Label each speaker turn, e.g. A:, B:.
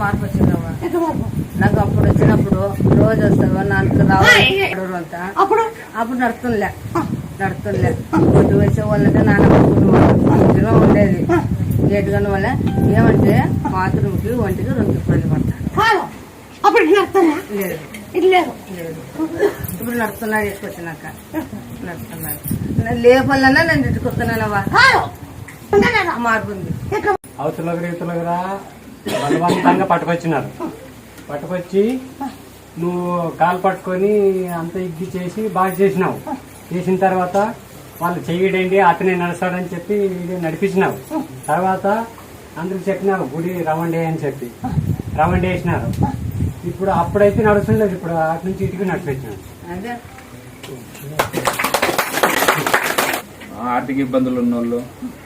A: మార్పు వచ్చిందమ్మా. నాకు అప్పుడు వచ్చినప్పుడు రోజు వస్తావా నాకు రావాలి అంతా అప్పుడు నడుతుండే కొద్ది వచ్చే వాళ్ళంటే నాన్న ఉండేది లేటుగానే వల్ల ఏమంటే బాత్రూమ్కి ఒంటికి 2 ఇబ్బంది పడతాను. లేదు ఇప్పుడు నడుస్తున్నాడు తీసుకొచ్చినాక నడుస్తున్నాడు లేపల్లన్నా నేను ఇంటికొస్తున్నానవా మార్పు ఉంది.
B: అవతలరా బలవంతంగా పట్టుకొచ్చినారు. పట్టుకొచ్చి నువ్వు కాలు పట్టుకొని అంత ఇగ్గి చేసి బాగా చేసినావు. చేసిన తర్వాత వాళ్ళు చెయ్యడండి అతనే నడుస్తాడని చెప్పి నడిపించినావు. తర్వాత అందరికి చెప్పినారు గుడి రవండి అని చెప్పి రవండి వేసినారు. ఇప్పుడు అప్పుడైతే నడుస్తుండదు. ఇప్పుడు అటు నుంచి ఇటుకి నడిపించినాడు.
A: అదే
C: ఆర్థిక ఇబ్బందులు ఉన్నోళ్ళు